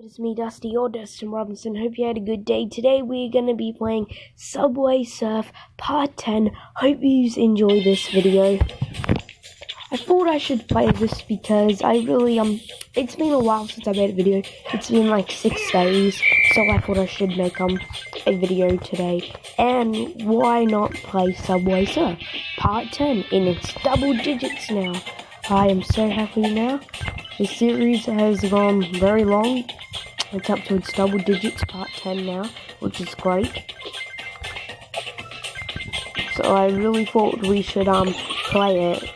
It's me, Dusty, your Dustin Robinson. Hope you had a good day. Today we're going to be playing Subway Surf Part 10. Hope you enjoy this video. I thought I should play this because I really, it's been a while since I made a video. It's been like 6 days, so I thought I should make, a video today. And why not play Subway Surf Part 10 in its double digits now. I am so happy now. The series has gone very long. It's up to its double digits, part 10 now, which is great. So I really thought we should play it.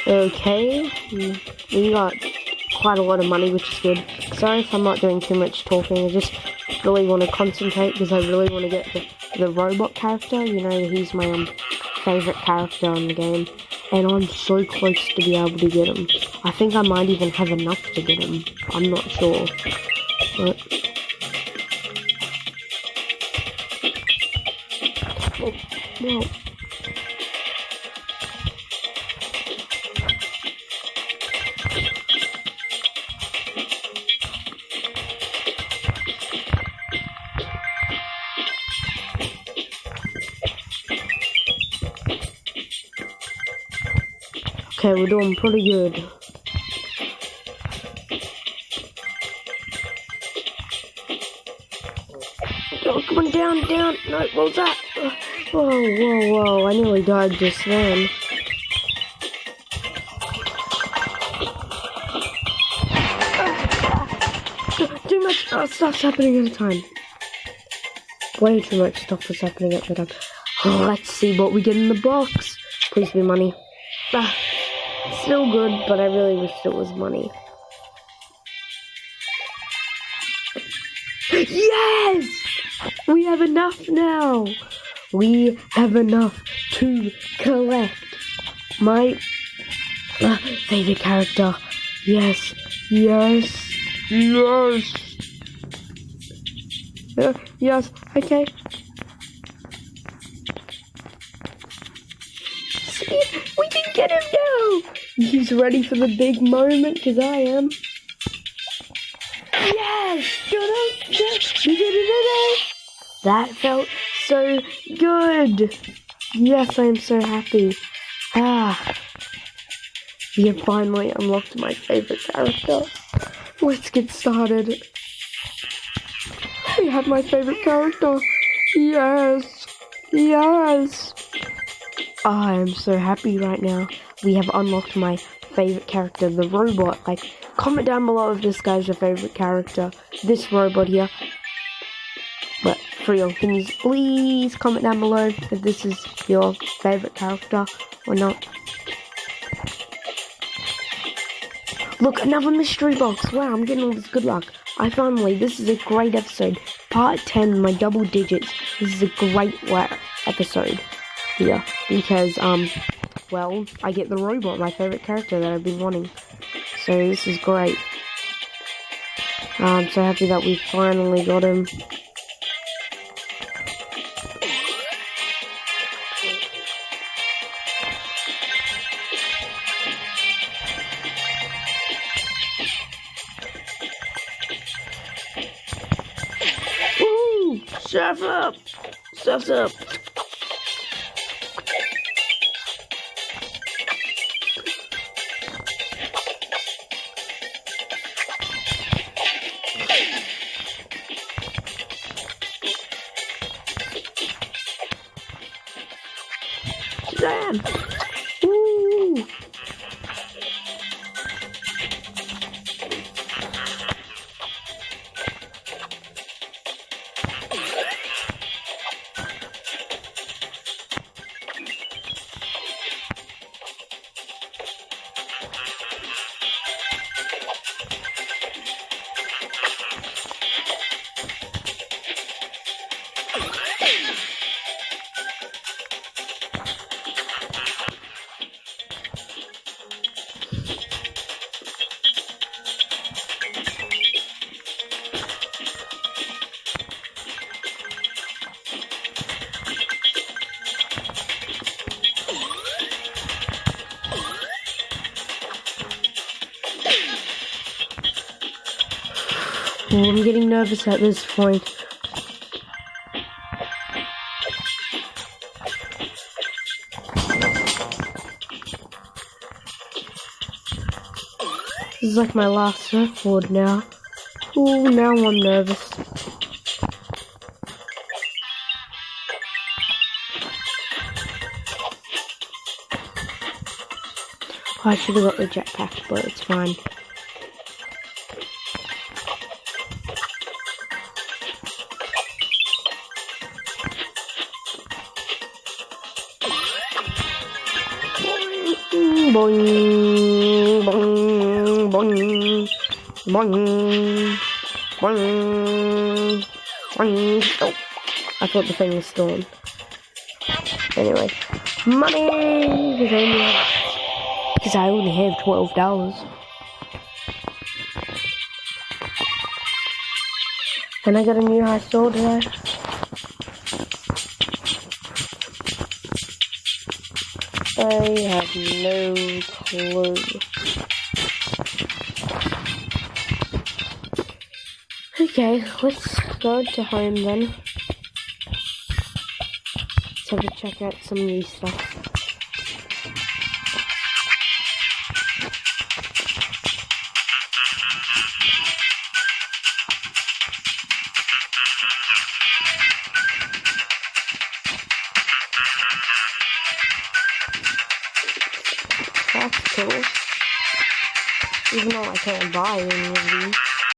Okay, we got quite a lot of money, which is good. Sorry if I'm not doing too much talking, I just really want to concentrate because I really want to get the robot character. You know, he's my favorite character in the game, and I'm so close to be able to get him. I think I might even have enough to get him, I'm not sure. But no. Okay, we're doing pretty good. Oh, come on, down. No, what was that? Whoa. I nearly died just then. Too much stuff's happening at a time. Way too much stuff is happening at a time. Oh, let's see what we get in the box. Please be money. Still good, but I really wish it was money. Yes! We have enough now. We have enough to collect my favorite character. Yes. Yes, okay. See, we can get him now. He's ready for the big moment, because I am. Yes! That felt so good. Yes, I am so happy. We have finally unlocked my favorite character. Let's get started. We have my favorite character. Yes. I am so happy right now. We have unlocked my favorite character, the robot. Like, comment down below if this guy's your favorite character. This robot here. But for real, can you please comment down below if this is your favorite character or not? Look, another mystery box. Wow, I'm getting all this good luck. This is a great episode. Part 10, my double digits. This is a great episode here. Because, well, I get the robot, my favorite character that I've been wanting. So this is great. I'm so happy that we finally got him. Surf up! Surf's up! Damn! Woo! Oh, I'm getting nervous at this point. This is like my last surfboard now. Oh, now I'm nervous. I should have got the jetpack, but it's fine. Boing, boing, boing, boing, boing, boing. Oh, I thought the thing was stolen. Anyway, money! Because I only have $12. And I got a new high sword today. I have no clue. Okay, let's go to home then. Let's have a check out some new stuff. That's cool. Even though I can't buy any of these.